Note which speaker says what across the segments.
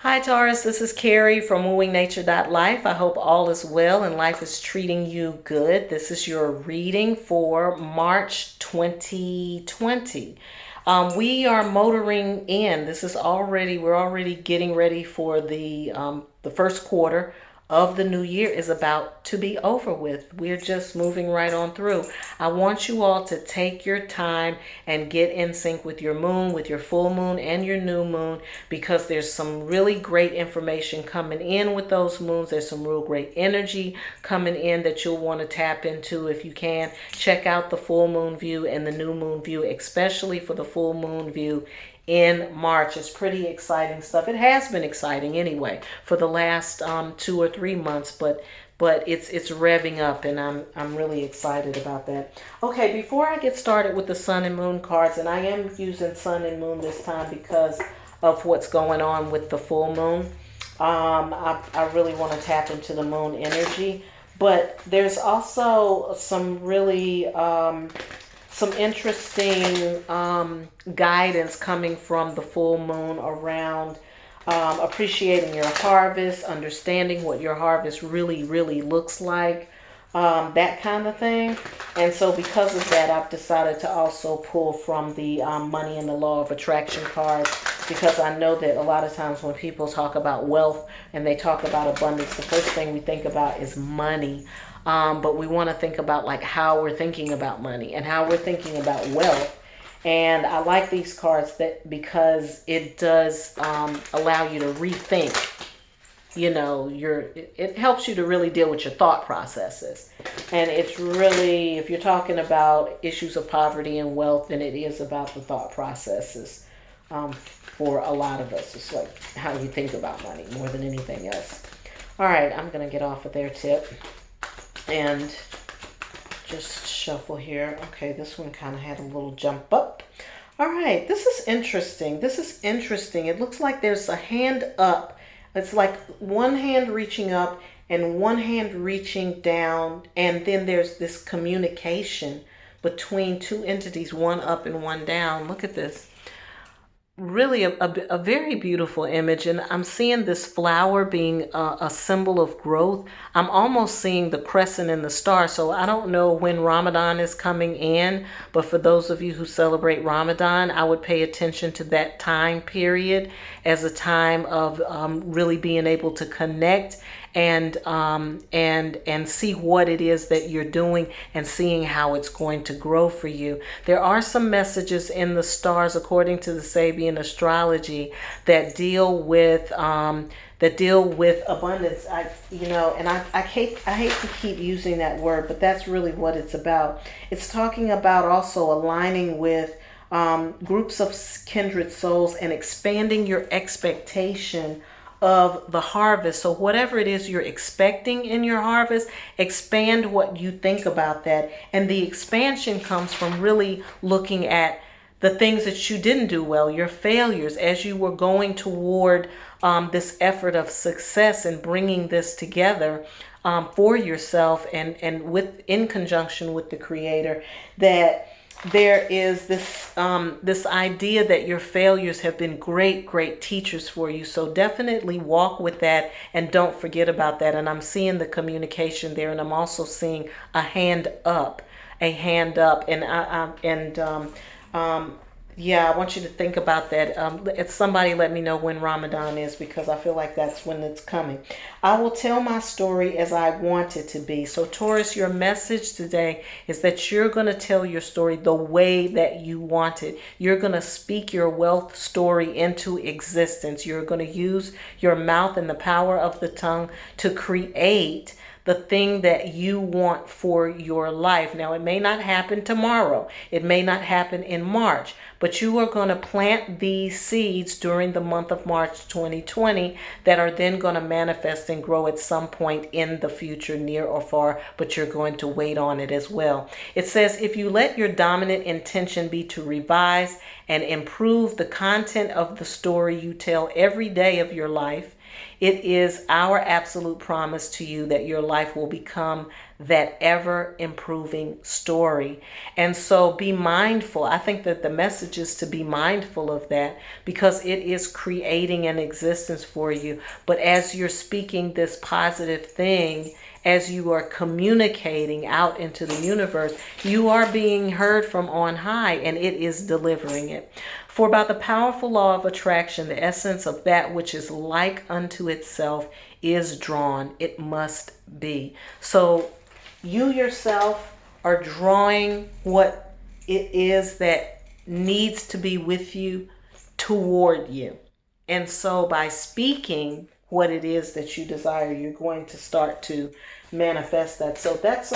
Speaker 1: Hi Taurus, this is Carrie from wooingnature.life. I hope all is well and life is treating you good. This is your reading for March 2020. We are motoring in. We're already getting ready for the first quarter of the new year is about to be over with. We're just moving right on through. I want you all to take your time and get in sync with your moon, with your full moon and your new moon, because there's some really great information coming in with those moons. There's some real great energy coming in that you'll want to tap into if you can. Check out the full moon view and the new moon view, especially for the full moon view in March. It's pretty exciting stuff. It has been exciting anyway for the last 2 or 3 months, but it's revving up, and I'm really excited about that. Okay, before I get started with the sun and moon cards, and I am using sun and moon this time because of what's going on with the full moon. I really want to tap into the moon energy, but there's also some really some interesting guidance coming from the full moon around appreciating your harvest, understanding what your harvest really looks like, that kind of thing. And so because of that, I've decided to also pull from the money and the law of attraction cards, because I know that a lot of times when people talk about wealth and they talk about abundance, the first thing we think about is money. But we want to think about like how we're thinking about money and how we're thinking about wealth. And I like these cards because it does allow you to rethink. It helps you to really deal with your thought processes. And it's really, if you're talking about issues of poverty and wealth, then it is about the thought processes. For a lot of us, it's like how you think about money more than anything else. All right, I'm going to get off of their tip and just shuffle here. Okay, this one kind of had a little jump up. All right, this is interesting. It looks like there's a hand up. It's like one hand reaching up and one hand reaching down, and then there's this communication between two entities, one up and one down. Look at this. Really a very beautiful image, and I'm seeing this flower being a symbol of growth. I'm almost seeing the crescent and the star. So I don't know when Ramadan is coming in, but for those of you who celebrate Ramadan, I would pay attention to that time period as a time of really being able to connect and see what it is that you're doing and seeing how it's going to grow for you. There are some messages in the stars, according to the Sabian astrology, that deal with abundance. I hate to keep using that word, but that's really what it's about. It's talking about also aligning with groups of kindred souls and expanding your expectation of the harvest. So whatever it is you're expecting in your harvest, expand what you think about that. And the expansion comes from really looking at the things that you didn't do well, your failures, as you were going toward this effort of success and bringing this together for yourself and in conjunction with the Creator, that there is this idea that your failures have been great teachers for you. So definitely walk with that and don't forget about that. And I'm seeing the communication there, and I'm also seeing a hand up, and yeah, I want you to think about that. It's somebody let me know when Ramadan is, because I feel like that's when it's coming. I will tell my story as I want it to be. So Taurus, your message today is that you're going to tell your story the way that you want it. You're going to speak your wealth story into existence. You're going to use your mouth and the power of the tongue to create the thing that you want for your life. Now, it may not happen tomorrow. It may not happen in March, but you are going to plant these seeds during the month of March 2020 that are then going to manifest and grow at some point in the future, near or far, but you're going to wait on it as well. It says, if you let your dominant intention be to revise and improve the content of the story you tell every day of your life, It is our absolute promise to you that your life will become that ever improving story. And so be mindful. I think that the message is to be mindful of that, because it is creating an existence for you. But as you're speaking this positive thing, as you are communicating out into the universe, you are being heard from on high, and it is delivering it. For by the powerful law of attraction, the essence of that which is like unto itself is drawn. It must be. So you yourself are drawing what it is that needs to be with you toward you. And so by speaking what it is that you desire, you're going to start to manifest that. So that's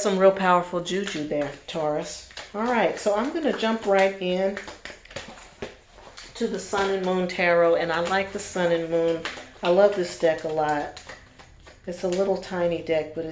Speaker 1: some real powerful juju there, Taurus. All right, so I'm going to jump right in to the Sun and Moon Tarot, and I like the Sun and Moon. I love this deck a lot. It's a little tiny deck, but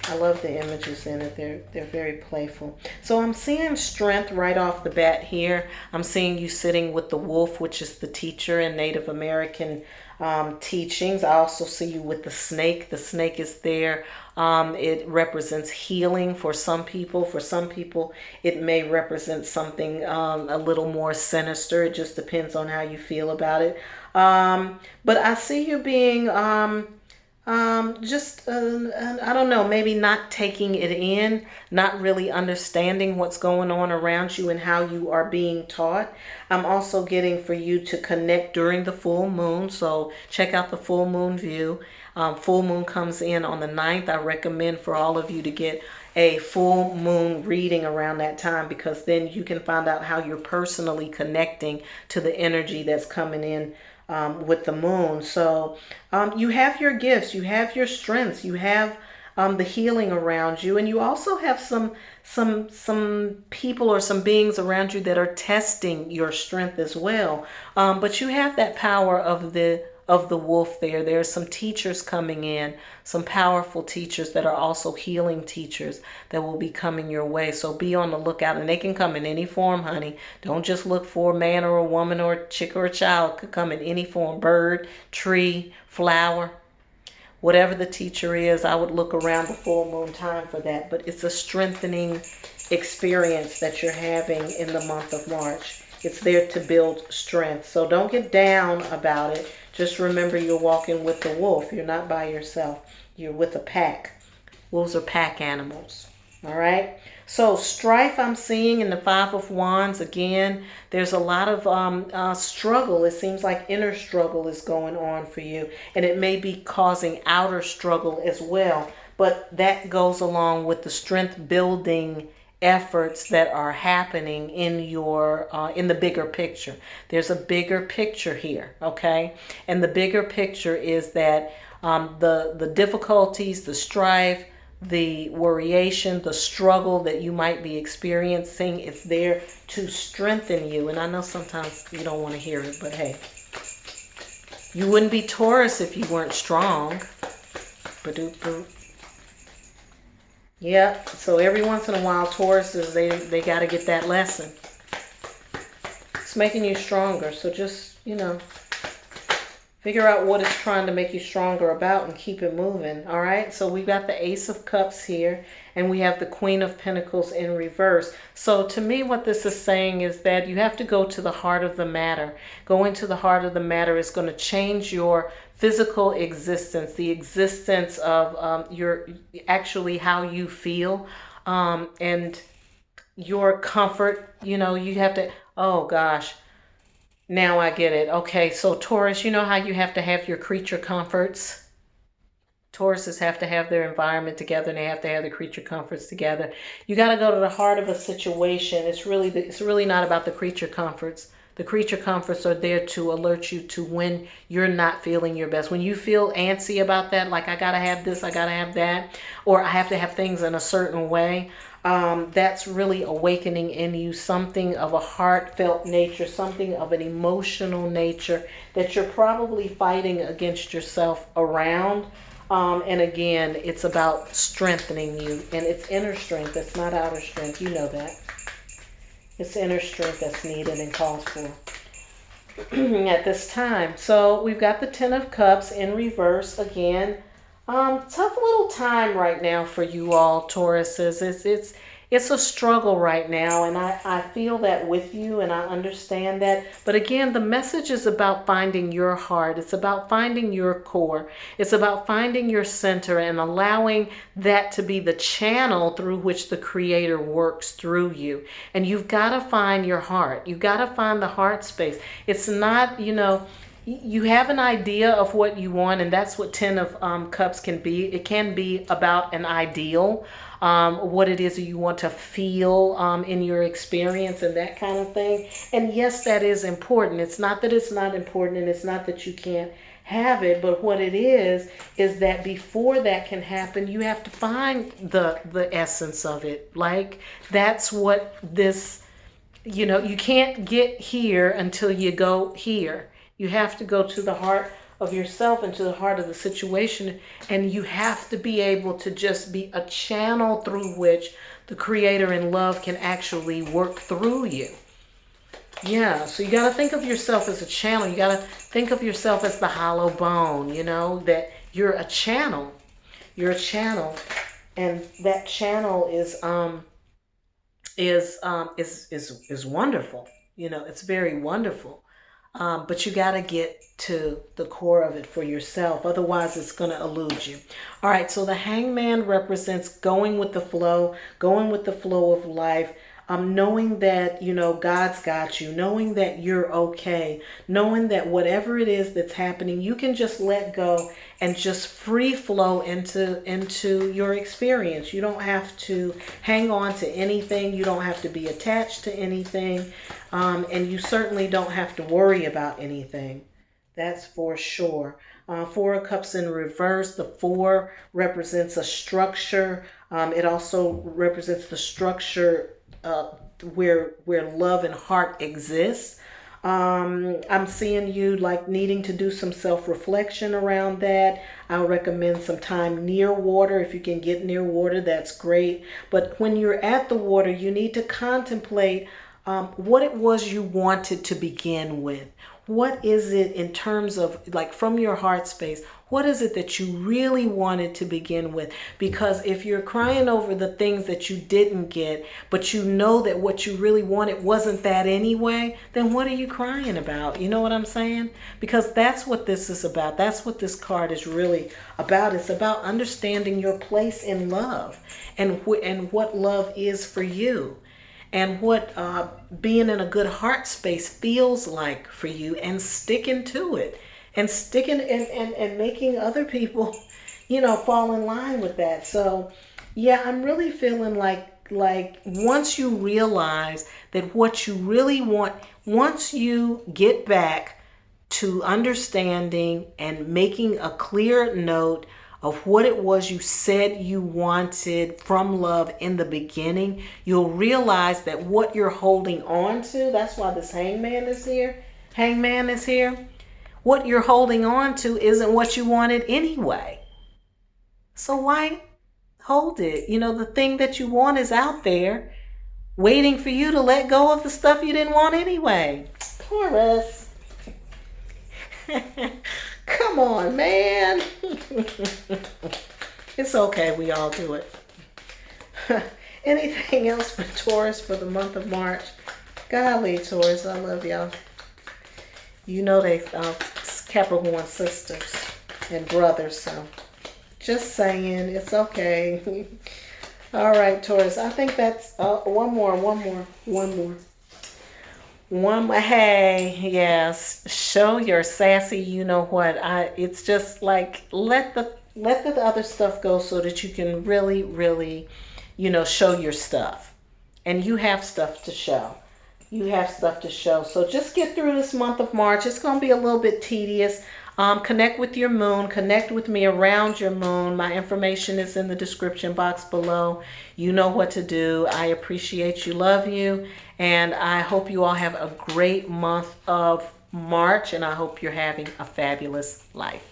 Speaker 1: I love the images in it. They're very playful. So I'm seeing strength right off the bat here. I'm seeing you sitting with the wolf, which is the teacher in Native American teachings. I also see you with the snake. The snake is there. It represents healing for some people. For some people, it may represent something a little more sinister. It just depends on how you feel about it. But I see you being I don't know, maybe not taking it in, not really understanding what's going on around you and how you are being taught. I'm also getting for you to connect during the full moon. So check out the full moon view. Full moon comes in on the 9th. I recommend for all of you to get a full moon reading around that time, because then you can find out how you're personally connecting to the energy that's coming in with the moon. So you have your gifts, you have your strengths, you have the healing around you, and you also have some people or some beings around you that are testing your strength as well. But you have that power of the wolf there. There are some teachers coming in, some powerful teachers that are also healing teachers that will be coming your way. So be on the lookout, and they can come in any form, honey. Don't just look for a man or a woman or a chick or a child. It could come in any form: bird, tree, flower, whatever the teacher is. I would look around the full moon time for that. But it's a strengthening experience that you're having in the month of March. It's there to build strength. So don't get down about it. Just remember, you're walking with the wolf. You're not by yourself. You're with a pack. Wolves are pack animals. All right. So strife I'm seeing in the Five of Wands. Again, there's a lot of struggle. It seems like inner struggle is going on for you. And it may be causing outer struggle as well. But that goes along with the strength building efforts that are happening in your in the bigger picture. There's a bigger picture here, okay? And the bigger picture is that the difficulties, the strife, the worryation, the struggle that you might be experiencing, it's there to strengthen you. And I know sometimes you don't want to hear it, but hey, you wouldn't be Taurus if you weren't strong. Ba-doop-boop. Yeah, so every once in a while, Tauruses, they got to get that lesson. It's making you stronger. So just, figure out what it's trying to make you stronger about and keep it moving. All right, so we've got the Ace of Cups here, and we have the Queen of Pentacles in reverse. So to me, what this is saying is that you have to go to the heart of the matter. Going to the heart of the matter is going to change your physical existence, the existence of your actually how you feel, and your comfort. You have to, oh gosh, now I get it. Okay, so Taurus, you know how you have to have your creature comforts? Tauruses have to have their environment together, and they have to have the creature comforts together. You got to go to the heart of a situation. It's really not about the creature comforts. The creature comforts are there to alert you to when you're not feeling your best. When you feel antsy about that, like I got to have this, I got to have that, or I have to have things in a certain way, that's really awakening in you something of a heartfelt nature, something of an emotional nature that you're probably fighting against yourself around. And again, it's about strengthening you, and it's inner strength. It's not outer strength. You know that. It's inner strength that's needed and called for. at this time. So we've got the Ten of Cups in reverse again. Tough little time right now for you all, Tauruses. It's a struggle right now, and I feel that with you, and I understand that. But again, the message is about finding your heart. It's about finding your core. It's about finding your center and allowing that to be the channel through which the Creator works through you. And you've got to find your heart. You've got to find the heart space. It's not, you have an idea of what you want, and that's what Ten of Cups can be. It can be about an ideal, what it is that you want to feel in your experience and that kind of thing. And yes, that is important. It's not that it's not important, and it's not that you can't have it, but what it is that before that can happen, you have to find the essence of it. Like, that's what this, you can't get here until you go here. You have to go to the heart of yourself and to the heart of the situation, and you have to be able to just be a channel through which the Creator in love can actually work through you. Yeah, so you got to think of yourself as a channel. You got to think of yourself as the hollow bone, that you're a channel. You're a channel, and that channel is wonderful. It's very wonderful. But you got to get to the core of it for yourself. Otherwise, it's going to elude you. All right. So the Hangman represents going with the flow of life. Knowing that, God's got you, knowing that you're okay, knowing that whatever it is that's happening, you can just let go and just free flow into your experience. You don't have to hang on to anything. You don't have to be attached to anything. And you certainly don't have to worry about anything. That's for sure. Four of Cups in reverse. The 4 represents a structure. It also represents the structure where love and heart exists. I'm seeing you like needing to do some self-reflection around that. I'll recommend some time near water. If you can get near water, that's great. But when you're at the water, you need to contemplate what it was you wanted to begin with. What is it in terms of, like, from your heart space? What is it that you really wanted to begin with? Because if you're crying over the things that you didn't get, but you know that what you really wanted wasn't that anyway, then what are you crying about? You know what I'm saying? Because that's what this is about. That's what this card is really about. It's about understanding your place in love and what love is for you. And what being in a good heart space feels like for you, and sticking to it, and sticking and making other people, fall in line with that. So yeah, I'm really feeling like once you realize that what you really want, once you get back to understanding and making a clear note of what it was you said you wanted from love in the beginning, you'll realize that what you're holding on to, that's why this hangman is here. Hangman is here. What you're holding on to isn't what you wanted anyway. So why hold it? The thing that you want is out there waiting for you to let go of the stuff you didn't want anyway. Taurus. Come on, man. It's okay. We all do it. Anything else for Taurus for the month of March? Golly, Taurus, I love y'all. They Capricorn sisters and brothers, so just saying, it's okay. All right, Taurus. I think that's one more. Hey, yes, show your sassy, it's just like, let the other stuff go so that you can really, really, show your stuff. And you have stuff to show. So just get through this month of March. It's going to be a little bit tedious. Connect with your moon. Connect with me around your moon. My information is in the description box below. You know what to do. I appreciate you, love you, and I hope you all have a great month of March, and I hope you're having a fabulous life.